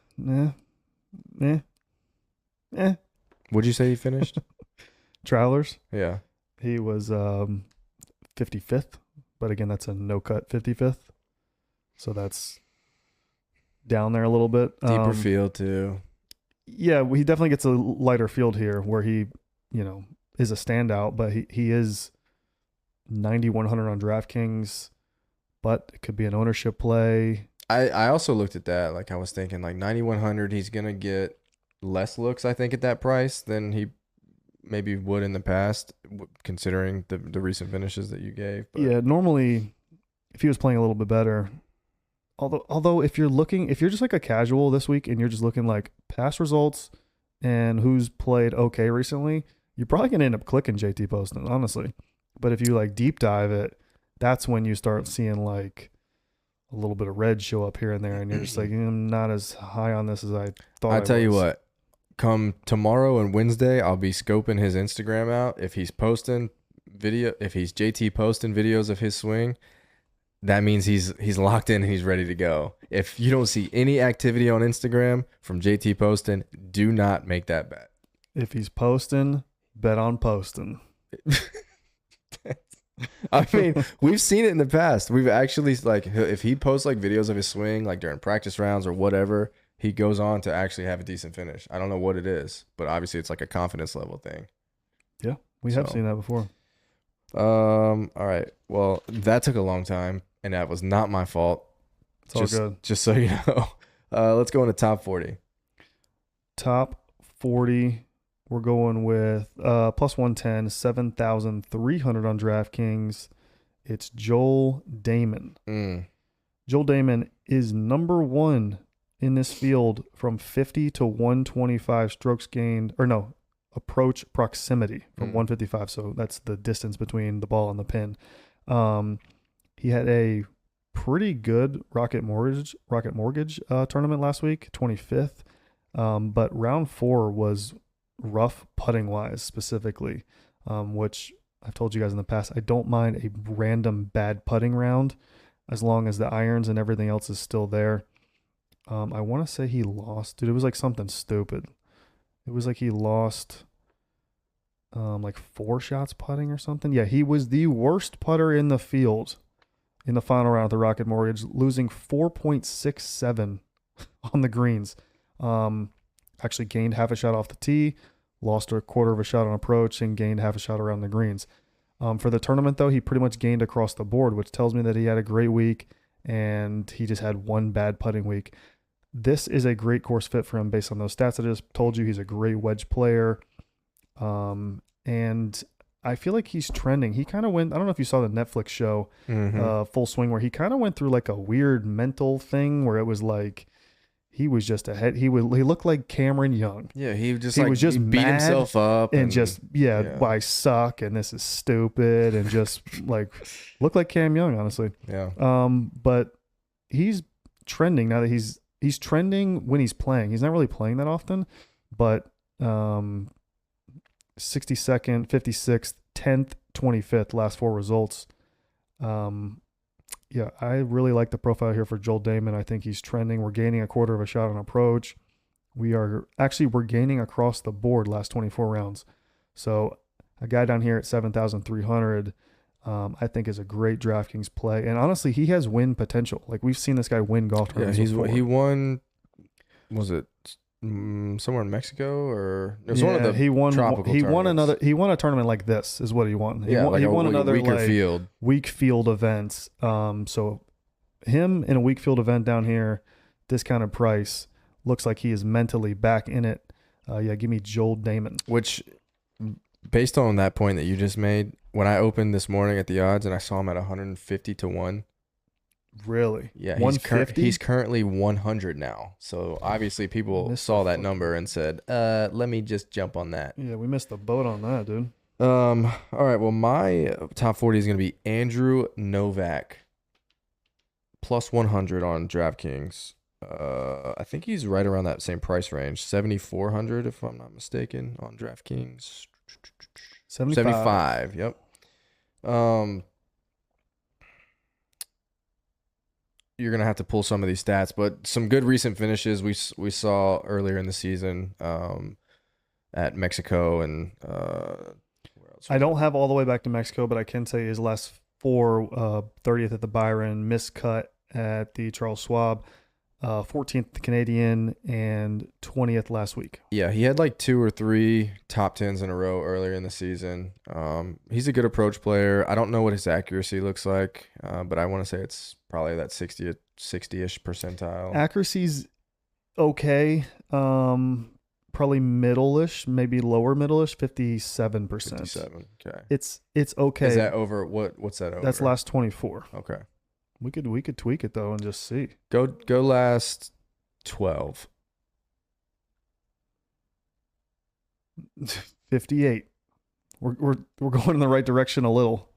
What'd you say he finished? Travelers? Yeah. He was 55th, but again, that's a no-cut 55th. So that's down there a little bit. Deeper field too. Yeah, he definitely gets a lighter field here where he, is a standout, but he is 9,100 on DraftKings, but it could be an ownership play. I also looked at that. Like I was thinking like 9,100, he's going to get less looks, I think, at that price than he maybe would in the past, considering the recent finishes that you gave. But. Yeah, normally if he was playing a little bit better, although if you're just like a casual this week and you're just looking like past results and who's played okay recently, you're probably going to end up clicking JT Poston, honestly. But if you like deep dive it, that's when you start seeing like a little bit of red show up here and there, and you're just like, I'm not as high on this as I thought. I tell you what, come tomorrow and Wednesday, I'll be scoping his Instagram out. If he's JT posting videos of his swing, that means he's locked in and he's ready to go. If you don't see any activity on Instagram from JT Poston, do not make that bet. If he's posting, bet on Poston. I mean, we've seen it in the past. We've actually, like, if he posts like videos of his swing, like during practice rounds or whatever, he goes on to actually have a decent finish. I don't know what it is, but obviously it's like a confidence level thing. Yeah, we have seen that before. All right. Well, that took a long time, and that was not my fault. It's all good. Just so you know. Let's go into top 40. Top 40. We're going with plus 110, 7,300 on DraftKings. It's Joel Damon. Joel Damon is number one in this field from 50 to 125 strokes gained, approach proximity from 155. So that's the distance between the ball and the pin. He had a pretty good Rocket Mortgage tournament last week, 25th. But round 4 was rough putting wise specifically, which I've told you guys in the past, I don't mind a random bad putting round as long as the irons and everything else is still there. I want to say he lost, dude. It was like something stupid. It was like he lost like 4 shots putting or something. Yeah, he was the worst putter in the field in the final round of the Rocket Mortgage, losing 4.67 on the greens. Actually gained half a shot off the tee, lost a quarter of a shot on approach, and gained half a shot around the greens. For the tournament, though, he pretty much gained across the board, which tells me that he had a great week and he just had one bad putting week. This is a great course fit for him based on those stats I just told you. He's a great wedge player. And I feel like he's trending. He kind of went, I don't know if you saw the Netflix show, Full Swing, where he kind of went through like a weird mental thing where it was like, he was just ahead. He looked like Cameron Young. Yeah, he was just he beat himself up and just well, I suck and this is stupid and just like looked like Cam Young, honestly. Yeah. But he's trending now that he's trending when he's playing. He's not really playing that often, but 62nd, 56th, 10th, 25th, last 4 results. Yeah, I really like the profile here for Joel Damon. I think he's trending. We're gaining a quarter of a shot on approach. We're gaining across the board last 24 rounds. So a guy down here at 7,300, I think is a great DraftKings play. And honestly, he has win potential. Like we've seen this guy win golf tournaments. Yeah, he won. Was it somewhere in Mexico or it was one of the tropical tournaments. He won a tournament like this is what he won. He won another weaker field. Weak field events. So him in a weak field event down here, this kind of price looks like he is mentally back in it. Give me Joel Damon. Which, based on that point that you just made, when I opened this morning at the odds and I saw him at 150 to 1. Really? Yeah, he's currently 100 now. So obviously people saw that number and said, let me just jump on that. Yeah, we missed the boat on that, dude. All right, well, my top 40 is going to be Andrew Novak, plus 100 on DraftKings. I think he's right around that same price range, 7,400 if I'm not mistaken on DraftKings. 75, yep. You're going to have to pull some of these stats, but some good recent finishes we saw earlier in the season at Mexico and where else? I don't have all the way back to Mexico, but I can say his last 4, 30th at the Byron, miscut at the Charles Schwab, 14th at the Canadian, and 20th last week. Yeah, he had like 2 or 3 top 10s in a row earlier in the season. He's a good approach player. I don't know what his accuracy looks like, but I want to say it's probably that 60-ish percentile. Accuracy's okay. Probably middle-ish, maybe lower middle-ish, 57%. 57, okay. It's okay. Is that over? What's that over? That's last 24. Okay. We could tweak it though and just see. Go last 12. 58. We're going in the right direction a little.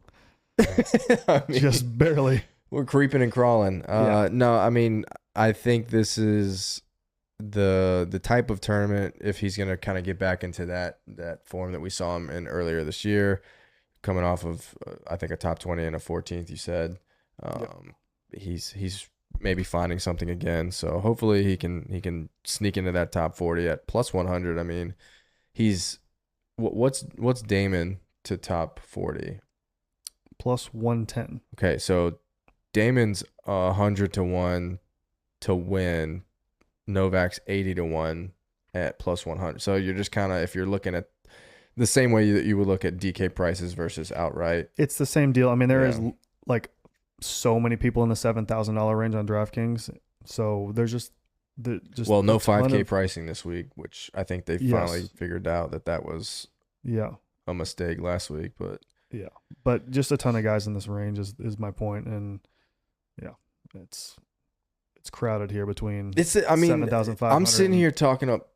I mean, just barely. We're creeping and crawling. Yeah. No, I mean, I think this is the type of tournament, if he's going to kind of get back into that form that we saw him in earlier this year, coming off of, I think, a top 20 and a 14th, you said. He's maybe finding something again. So hopefully he can sneak into that top 40 at plus 100. I mean, what's Damon to top 40? Plus 110. Okay, so Damon's 100 to 1 to win. Novak's 80 to 1 at plus 100. So you're just kind of, if you're looking at the same way that you would look at DK prices versus outright. It's the same deal. I mean, there is like so many people in the $7,000 range on DraftKings. So there's just no 5K pricing this week, which I think they finally figured out that was a mistake last week. But just a ton of guys in this range is my point. And it's crowded here between 7,500. I'm sitting here talking up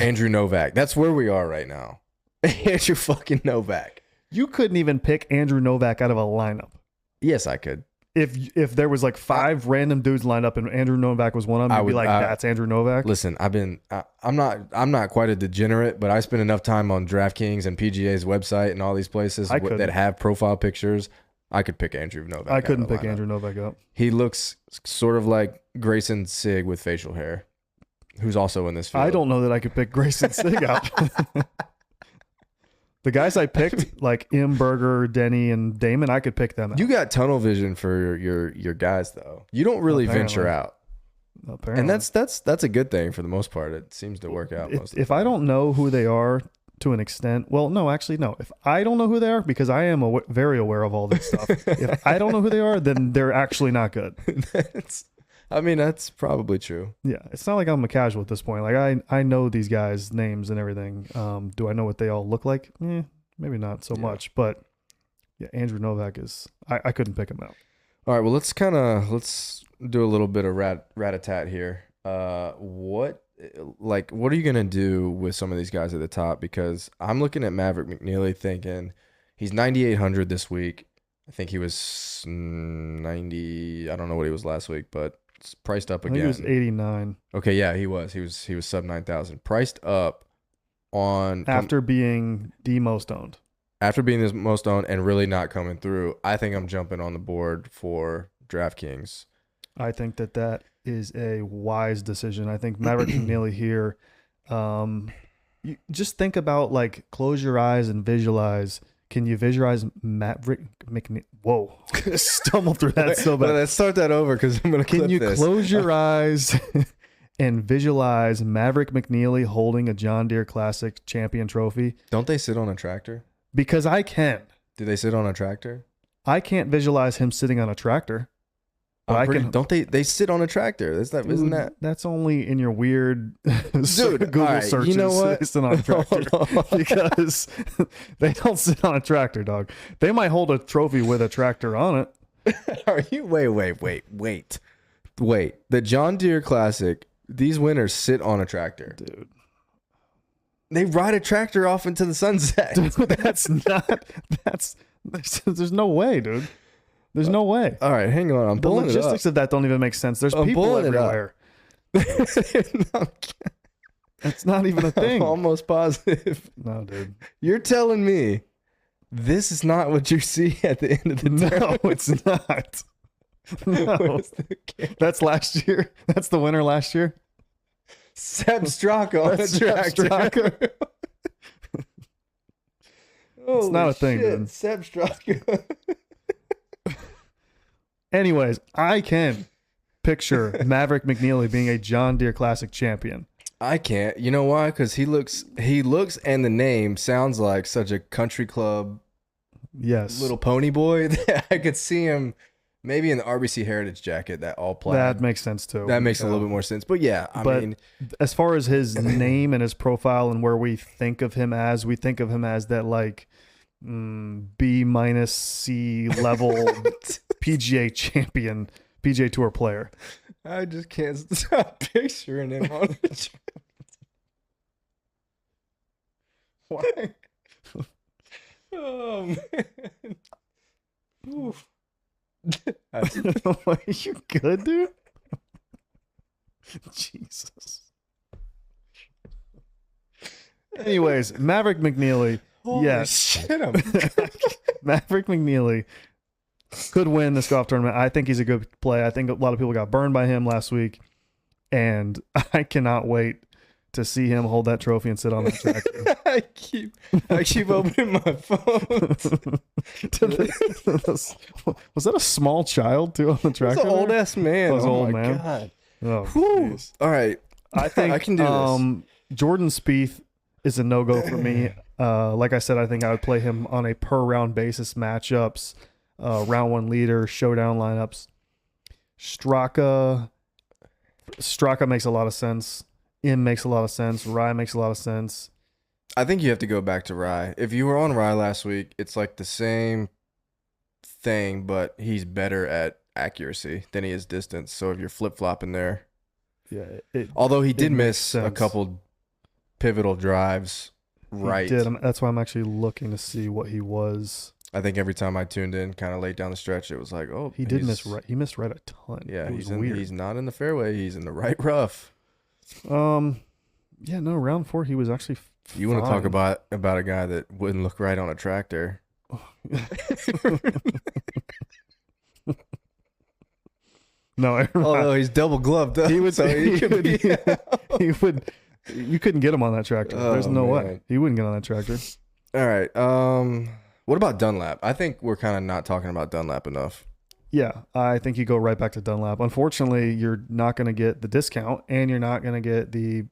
Andrew Novak. That's where we are right now. Andrew fucking Novak. You couldn't even pick Andrew Novak out of a lineup. Yes, I could. If there was like 5 random dudes lined up and Andrew Novak was one of them, you'd be like, that's Andrew Novak. Listen, I'm not quite a degenerate, but I spend enough time on DraftKings and PGA's website and all these places that have profile pictures. I could pick Andrew Novak. I out of couldn't the pick lineup. Andrew Novak up. He looks sort of like Grayson Sig with facial hair, who's also in this field. I don't know that I could pick Grayson Sig out. The guys I picked, like Imberger, Denny, and Damon, I could pick them out. You got tunnel vision for your guys though. You don't really venture out. Apparently. And that's a good thing for the most part. It seems to work out most of the If I don't know who they are to an extent, well, no, actually, no. If I don't know who they are, because I am very aware of all this stuff, if I don't know who they are, then they're actually not good. That's probably true. Yeah, it's not like I'm a casual at this point. Like I know these guys' names and everything. Do I know what they all look like? Maybe not so much. But yeah, Andrew Novak is. I couldn't pick him out. All right, well let's do a little bit of rat-a-tat here. What are you gonna do with some of these guys at the top? Because I'm looking at Maverick McNeely thinking he's 9,800 this week. I think he was 90. I don't know what he was last week, but it's priced up again. I think he was 89. Okay, yeah, he was sub 9,000, priced up on after being the most owned. After being the most owned and really not coming through. I think I'm jumping on the board for DraftKings. I think that is a wise decision. I think Maverick McNeely here. You just think about, like, close your eyes and visualize. Can you visualize Maverick McNeely? Whoa, stumbled through that so bad. Let's start that over because I'm gonna. Can you close your eyes and visualize Maverick McNeely holding a John Deere Classic Champion Trophy? Don't they sit on a tractor? Because I can. Do they sit on a tractor? I can't visualize him sitting on a tractor. Don't they sit on a tractor? Isn't that? That's only in your weird Google right, searches. You know what? Sit on a tractor because they don't sit on a tractor, dog. They might hold a trophy with a tractor on it. Are you? Wait. The John Deere Classic. These winners sit on a tractor, dude. They ride a tractor off into the sunset. Dude, there's no way, dude. There's no way. All right, hang on. The logistics of that don't even make sense. There's people everywhere. That's not even a thing. I'm almost positive. No, dude. You're telling me this is not what you see at the end of the day? No, it's not. No. That's last year. That's the winner last year. Seb Straka on the tractor. It's not a thing, dude. Seb Straka. Anyways, I can picture Maverick McNeely being a John Deere Classic champion. I can't. You know why? Because he looks, and the name sounds like such a country club. Yes. Little pony boy. I could see him maybe in the RBC Heritage jacket, that all plaid. That makes sense too. That makes a little bit more sense. But yeah, I mean, as far as his name and his profile and where we think of him as, we think of him as that like B minus C level PGA champion, PGA Tour player. I just can't stop picturing him on the Why? Oh man. Oof. Are you good, dude? Jesus. Anyways, Maverick McNeely. Yes. Shit, Maverick McNeely could win this golf tournament. I think he's a good play. I think a lot of people got burned by him last week, and I cannot wait to see him hold that trophy and sit on that tractor. I keep opening my phone. Was that a small child too on the tractor? It was an old ass man. It was oh old my man. God. Oh, all right. I think I can do this. Jordan Spieth is a no-go for me. Like I said, I think I would play him on a per-round basis matchups, round one leader, showdown lineups. Straka makes a lot of sense. M makes a lot of sense. Rye makes a lot of sense. I think you have to go back to Rye. If you were on Rye last week, it's like the same thing, but he's better at accuracy than he is distance. So if you're flip-flopping there. Yeah. Although he did miss a couple pivotal drives. Right. He did. That's why I'm actually looking to see what he was. I think every time I tuned in, kind of late down the stretch, it was like, oh, he did miss right. He missed right a ton. Yeah, he's not in the fairway. He's in the right rough. Yeah, no, round 4 he was actually You want to talk about a guy that wouldn't look right on a tractor? No, Aaron Although Rodgers. he's double gloved up, He would. so he could be. He would. You couldn't get him on that tractor. There's Oh, no way man. he wouldn't get on that tractor. All right. What about Dunlap? I think we're kind of not talking about Dunlap enough. Yeah, I think you go right back to Dunlap. Unfortunately, you're not going to get the discount, and you're not going to get the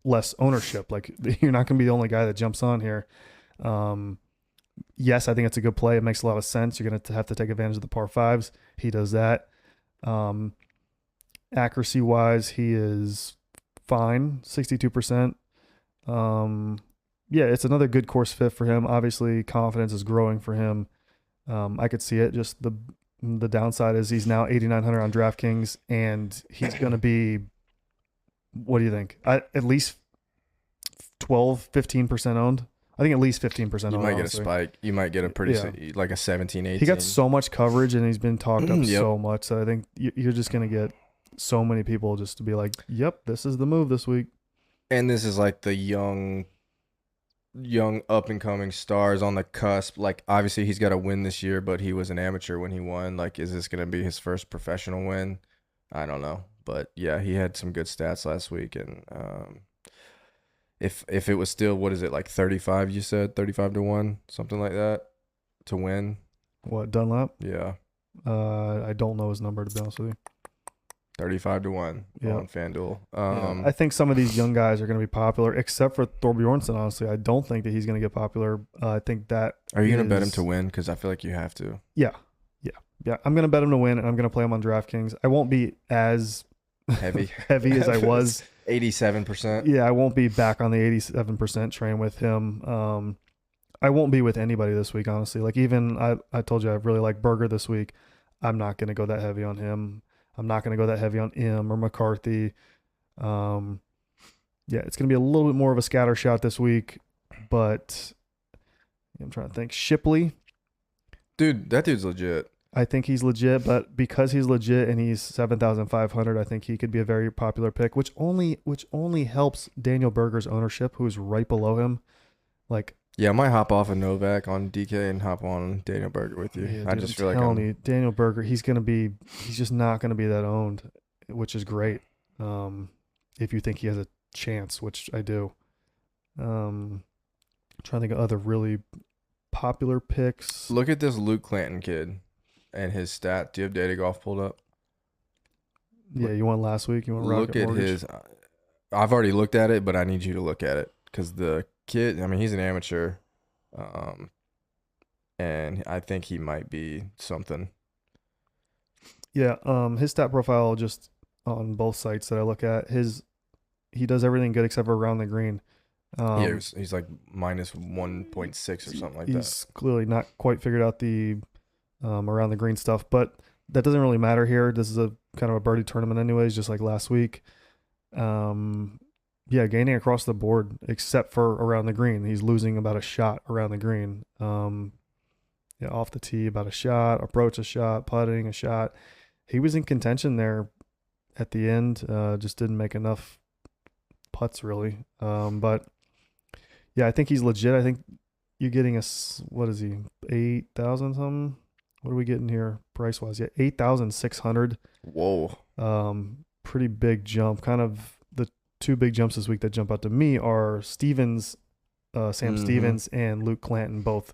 less ownership. Like you're not going to be the only guy that jumps on here. Yes, I think it's a good play. It makes a lot of sense. You're going to have to take advantage of the par fives. He does that. Accuracy wise, he is fine, 62%. Yeah, it's another good course fit for him. Obviously, confidence is growing for him. I could see it. Just the downside is he's now 8,900 on DraftKings, and he's going to be, what do you think? At least 12, 15% owned. I think at least 15% owned. You might get honestly. a spike. You might get a pretty like a 17, 18. He got so much coverage, and he's been talked up Yep. so much that I think you're just going to get so many people just to be like, yep, this is the move this week. And this is like the young up and coming stars on the cusp. Like obviously he's got to win this year, but he was an amateur when he won. Like, is this going to be his first professional win? I don't know. But yeah, he had some good stats last week. And if it was still, what is it, like 35, you said 35-1, something like that to win. What, Dunlap? Yeah. I don't know his number, to be honest with you. 35-1 Yeah. on FanDuel. Yeah. I think some of these young guys are going to be popular, except for Thorbjornsen. Honestly, I don't think that he's going to get popular. I think that. Are you going to bet him to win? Because I feel like you have to. Yeah. I'm going to bet him to win, and I'm going to play him on DraftKings. I won't be as Heavy as I was. 87%. Yeah, I won't be back on the 87% train with him. I won't be with anybody this week, honestly. Like even I told you I really like Berger this week. I'm not going to go that heavy on him. I'm not going to go that heavy on him or McCarthy. Yeah, it's going to be a little bit more of a scatter shot this week, but I'm trying to think. Shipley. Dude, that dude's legit. I think he's legit, but because he's legit and he's 7,500, I think he could be a very popular pick, which only helps Daniel Berger's ownership, who's right below him. Like, yeah, I might hop off of Novak on DK and hop on Daniel Berger with you. yeah, I dude, just I'm feel like telling you, Daniel Berger, he's just not going to be that owned, which is great. If you think he has a chance, which I do. Trying to think of other really popular picks. Look at this Luke Clanton kid and his stat. Do you have Data Golf pulled up? Yeah, you won last week. You want Look Rocket at Mortgage? his. I've already looked at it, but I need you to look at it because the kid. I mean, he's an amateur, and I think he might be something. Yeah, his stat profile just on both sites that I look at, he does everything good except for around the green. Yeah, he's like minus 1.6 or something like that. He's clearly not quite figured out the around the green stuff, but that doesn't really matter here. This is a kind of a birdie tournament anyways, just like last week. Yeah, gaining across the board except for around the green. He's losing about a shot around the green. Yeah, off the tee about a shot, approach a shot, putting a shot. He was in contention there at the end, just didn't make enough putts really. But yeah, I think he's legit. I think you're getting what is he, 8,000 something? What are we getting here price wise? Yeah, 8,600. Whoa. Pretty big jump. Kind of the two big jumps this week that jump out to me are Sam Stevens and Luke Clanton, both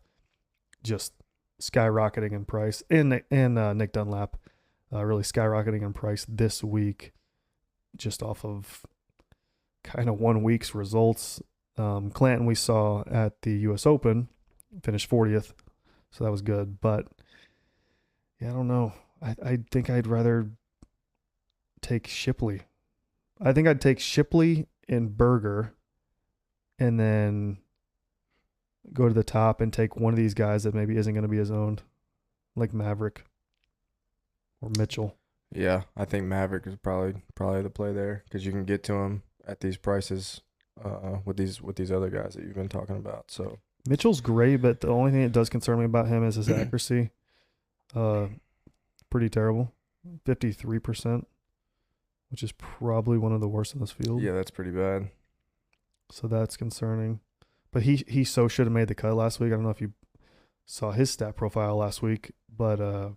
just skyrocketing in price, and Nick Dunlap really skyrocketing in price this week, just off of kind of 1 week's results. Clanton we saw at the U.S. Open, finished 40th, so that was good. But yeah, I don't know. I think I'd rather take Shipley. I think I'd take Shipley and Berger, and then go to the top and take one of these guys that maybe isn't going to be as owned, like Maverick or Mitchell. Yeah, I think Maverick is probably the play there because you can get to him at these prices with these other guys that you've been talking about. So Mitchell's great, but the only thing that does concern me about him is his accuracy. Pretty terrible, 53%, which is probably one of the worst in this field. yeah, that's pretty bad. So that's concerning. But he so should have made the cut last week. I don't know if you saw his stat profile last week, but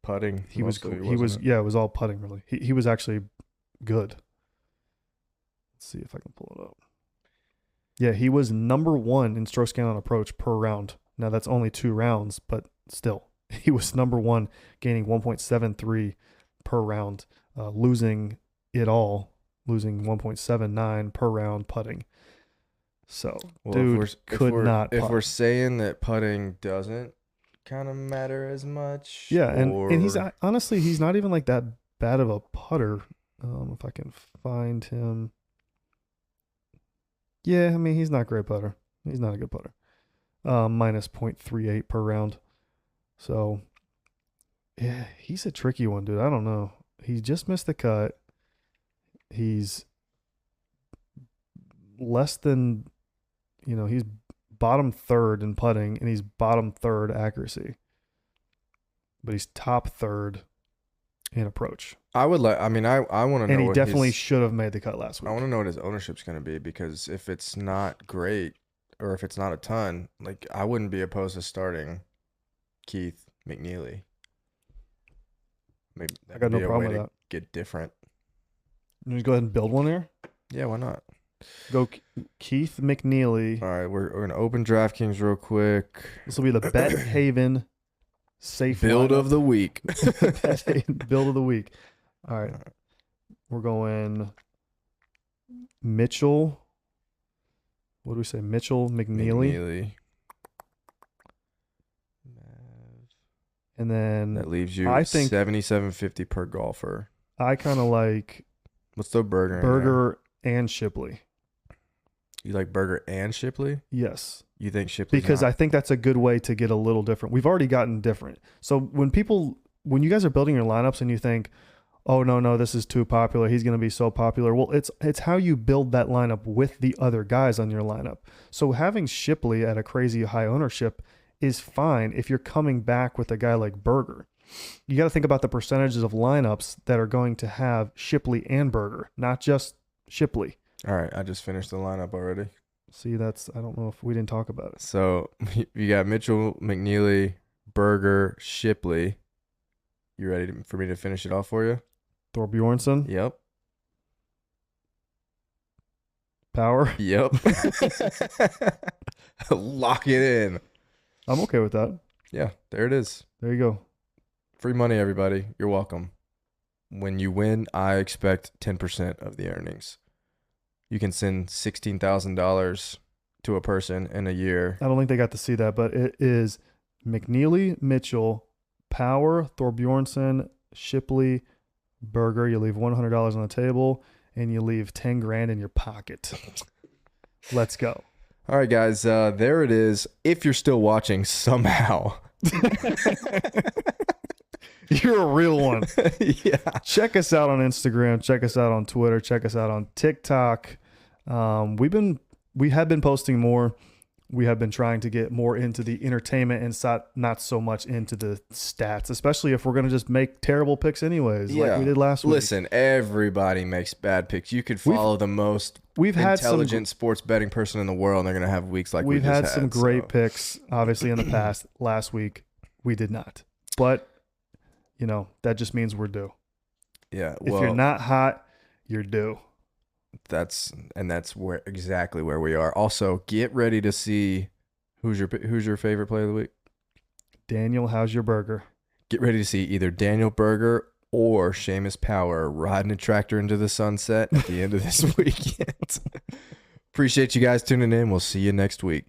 Putting. he was mostly, he was wasn't it? yeah, it was all putting really. He was actually good. Let's see if I can pull it up. Yeah, he was number 1 in strokes gained on approach per round. Now that's only 2 rounds, but still, he was number 1, gaining 1.73 per round, losing it all, losing 1.79 per round putting. So, Well, dude could not if putt. we're saying that putting doesn't kind of matter as much, Yeah, and he's or honestly he's not even like that bad of a putter. If I can find him. Yeah, I mean he's not a great putter. He's not a good putter. Minus 0.38 per round. So yeah, he's a tricky one, dude. I don't know. He just missed the cut. He's less than, he's bottom third in putting and he's bottom third accuracy. But he's top third in approach. I would like. I mean, I want to know. And he what definitely his, should have made the cut last I week. want to know what his ownership's going to be, because if it's not great or if it's not a ton, like I wouldn't be opposed to starting Keith McNeely. Maybe I that got would no be a problem way with to get different. You just go ahead and build one there. Yeah, why not? Go Keith McNeely. All right, we're gonna open DraftKings real quick. This will be the Bet Haven safe Build lineup. of the week. Bet Haven build of the week. All right. We're going Mitchell. What do we say? Mitchell McNeely. McNeely. And then That leaves you I think 77.50 per golfer. I kind of like Let's throw Burger in there. Berger and Shipley. You like Burger and Shipley? Yes. You think Shipley? Because I think that's a good way to get a little different. We've already gotten different. So when you guys are building your lineups and you think, oh no, this is too popular, he's going to be so popular. Well, it's how you build that lineup with the other guys on your lineup. So having Shipley at a crazy high ownership is fine if you're coming back with a guy like Berger. You got to think about the percentages of lineups that are going to have Shipley and Berger, not just Shipley. All right, I just finished the lineup already. See, I don't know if we didn't talk about it. So you got Mitchell, McNeely, Berger, Shipley. You ready for me to finish it off for you? Thor Bjornsson, Yep. Power. Yep. Lock it in. I'm okay with that. Yeah, there it is. There you go. Free money, everybody. You're welcome. When you win, I expect 10% of the earnings. You can send $16,000 to a person in a year. I don't think they got to see that, but it is McNeely, Mitchell, Power, Thor Bjornsson, Shipley, Berger. You leave $100 on the table and you leave 10 grand in your pocket. Let's go. All right, guys. There it is. If you're still watching somehow. You're a real one. Yeah. Check us out on Instagram. Check us out on Twitter. Check us out on TikTok. We have been posting more. We have been trying to get more into the entertainment and not so much into the stats, especially if we're going to just make terrible picks anyways, like we did last week. Listen, everybody makes bad picks. You could follow the most intelligent sports betting person in the world, and they're going to have weeks like we've we just had some great picks, obviously, in the past. Last week, we did not. But, that just means we're due. Yeah. If you're not hot, you're due. That's exactly where we are. Also, get ready to see who's your favorite play of the week. Daniel, how's your burger? Get ready to see either Daniel Berger or Seamus Power riding a tractor into the sunset at the end of this weekend. Appreciate you guys tuning in. We'll see you next week.